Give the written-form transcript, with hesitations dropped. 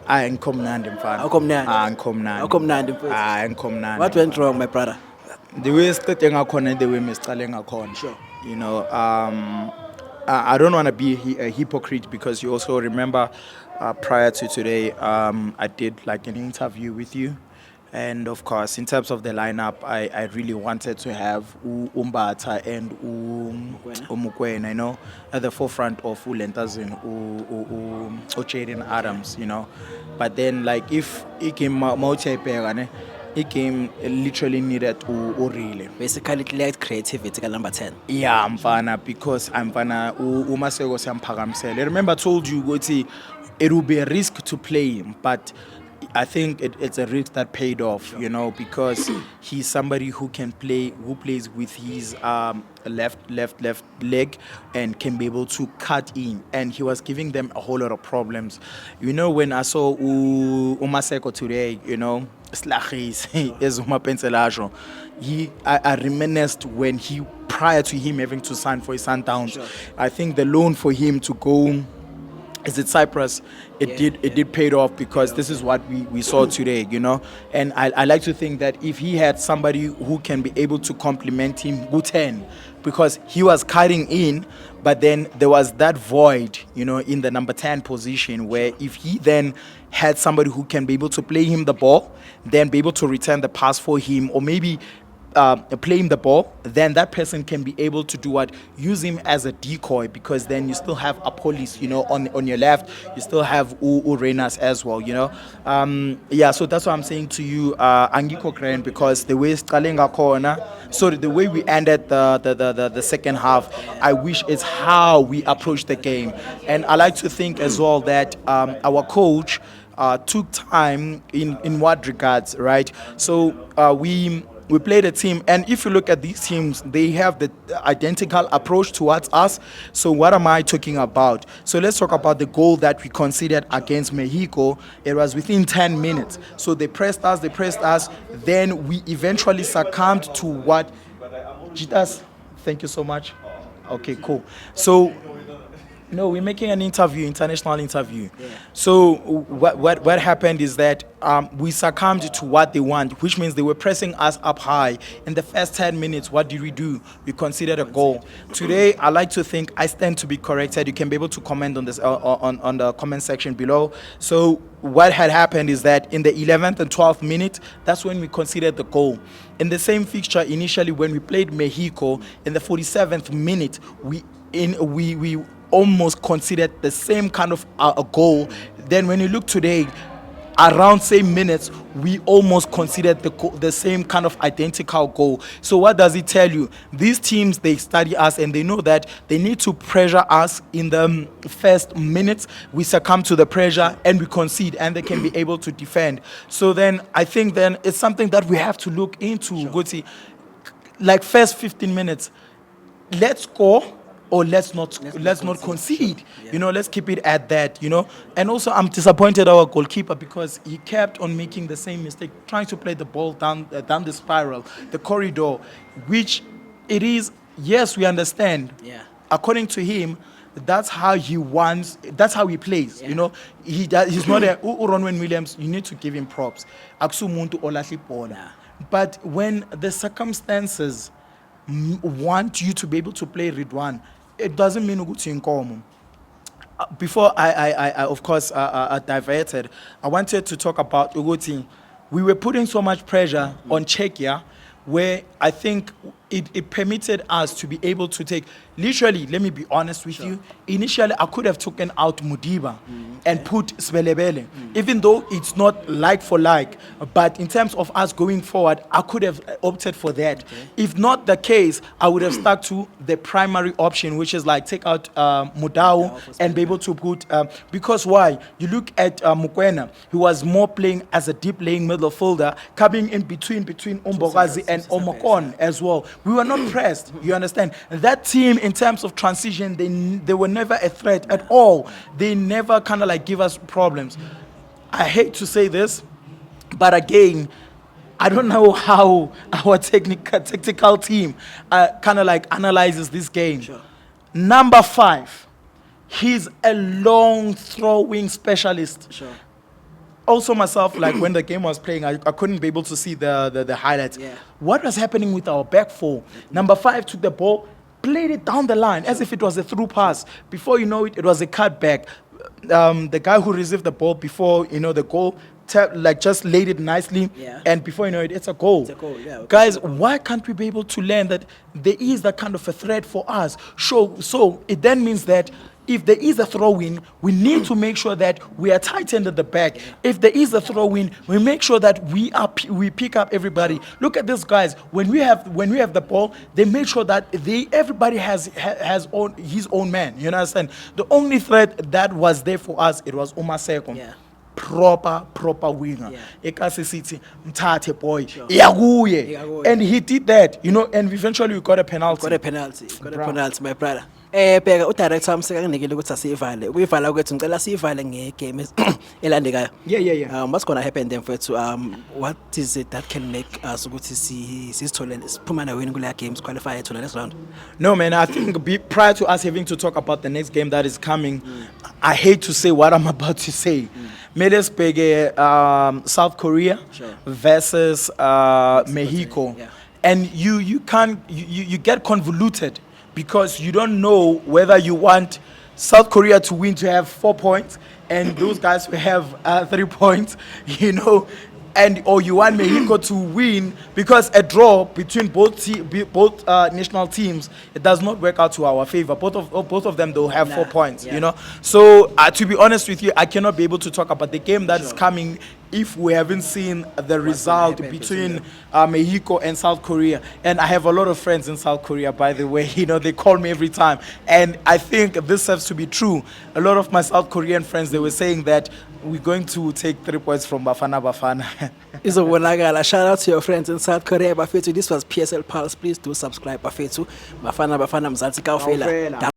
Ngikhomnandi mfana. Awukhomnandi mfethu. Ngikhomnandi. What went wrong, my brother? The way sicede ngakhona the way mesicale ngakhona. Sure. You know, I don't want to be a hypocrite because you also remember prior to today, I did like an interview with you. And of course, in terms of the lineup, I really wanted to have Umbata and Umukwena, you know, at the forefront of Ulentazin, Jaden Adams, you know. But then, like, if he came he came literally needed really. Basically, lacked creativity, number 10. Yeah, mfana, because I'm fana umaseko siyamphakamsela. Remember I told you ukuthi it will be a risk to play him, but I think it's a risk that paid off, you know, because he's somebody who plays with his left leg and can be able to cut in, and he was giving them a whole lot of problems. You know, when I saw Umaseko today, you know, I reminisced when prior to him having to sign for his Sundowns. Sure. I think the loan for him to go, is it Cyprus? It did pay off because this is what we saw today, you know. And I like to think that if he had somebody who can be able to complement him, good 10, because he was cutting in, but then there was that void, you know, in the number 10 position where if he then had somebody who can be able to play him the ball, then be able to return the pass for him, or maybe playing the ball, then that person can be able to do what? Use him as a decoy, because then you still have Apollis, you know, on your left. You still have Urenas as well, you know. Yeah, so that's what I'm saying to you, Angiko Kren, because the way Skalenga corner, so the way we ended the second half, I wish it's how we approach the game. And I like to think as well that our coach took time in what regards, right? So we played a team, and if you look at these teams, they have the identical approach towards us. So what am I talking about? So let's talk about the goal that we conceded against Mexico. It was within 10 minutes. So they pressed us. Then we eventually succumbed to what? Jitas, thank you so much. Okay, cool. So no, we're making an international interview. Yeah. So what happened is that we succumbed to what they want, which means they were pressing us up high. In the first 10 minutes, what did we do? We considered a goal. Today, I like to think I stand to be corrected. You can be able to comment on this on the comment section below. So what had happened is that in the 11th and 12th minute, that's when we considered the goal. In the same fixture, initially when we played Mexico, in the 47th minute, we almost considered the same kind of a goal. Then when you look today, around same minutes, we almost considered the same kind of identical goal. So what does it tell you? These teams, they study us and they know that they need to pressure us in the first minutes. We succumb to the pressure and we concede, and they can be able to defend. So then I think then it's something that we have to look into. Sure. Guti, like first 15 minutes, let's score, or let's not concede. Yeah. You know, let's keep it at that, you know. And also I'm disappointed our goalkeeper, because he kept on making the same mistake, trying to play the ball down the spiral, the corridor, which it is, yes, we understand. Yeah. According to him, that's how he plays. Yeah. You know, he's not a Ronwen Williams. You need to give him props. Aksu muntu olahle ibhola. Yeah. But when the circumstances want you to be able to play Ridwan, it doesn't mean ukuthi inkomo. Before I of course diverted, I wanted to talk about Uguti. We were putting so much pressure on Czechia, where I think it permitted us to be able to take, literally, let me be honest with you, initially I could have taken out Mudiba and put Svelebele, even though it's not like for like, but in terms of us going forward, I could have opted for that. Okay. If not the case, I would have stuck to the primary option, which is like take out Mudau and be able to put, because why? You look at Mukwena, he was more playing as a deep laying midfielder, coming in between Umbogazi and Omokon as well. We were not pressed, you understand? That team, in terms of transition, they were never a threat at all. They never kind of like give us problems. I hate to say this, but again, I don't know how our tactical team kind of like analyzes this game. Sure. Number 5, He's a long throwing specialist. Sure. Also myself, like when the game was playing, I couldn't be able to see the highlights. Yeah. What was happening with our back four? Number 5 took the ball, played it down the line as if it was a through pass. Before you know it, it was a cutback. The guy who received the ball before, the goal, just laid it nicely. Yeah. And before you know it, it's a goal. It's a goal, yeah. Guys, why can't we be able to learn that there is that kind of a threat for us? So it then means that if there is a throw-in, we need to make sure that we are tightened at the back. If there is a throw-in, we make sure that we pick up everybody. Look at these guys. When we have the ball, they make sure that everybody has his own man. You understand? The only threat that was there for us, it was Umaseko. Yeah. Proper winger. Yeah. Ekasi City, Mtate boy, Sure. Iyakuye. Iyakuye. And he did that, and eventually we got a penalty. Got a penalty. Bra. My brother. Bheka udirector wami sekanginikile ukuthi asivale. Ukuyivala kwethu ngicela sivale ngegame elandekayo. Yeah. What's going to happen then mfethu? What is it that can make us ukuthi sisithole siphuma na win kule games qualify to the next round? No, man, I think prior to us having to talk about the next game that is coming, I hate to say what I'm about to say. Meles South Korea Sure. versus Mexico. Yeah. And you can't you get convoluted because you don't know whether you want South Korea to win to have 4 points and those guys will have 3 points, or you want Mexico to win because a draw between both national teams, it does not work out to our favor. Both of them they'll have 4 points. Yeah. So to be honest with you, I cannot be able to talk about the game that is coming if we haven't seen the result between Mexico and South Korea. And I have a lot of friends in South Korea, by the way. They call me every time. And I think this has to be true. A lot of my South Korean friends, they were saying that we're going to take 3 points from Bafana Bafana. Shout out to your friends in South Korea. Bafethu, this was PSL Pulse. Please do subscribe. Bafethu, Bafana Bafana Mzansi Kaufela.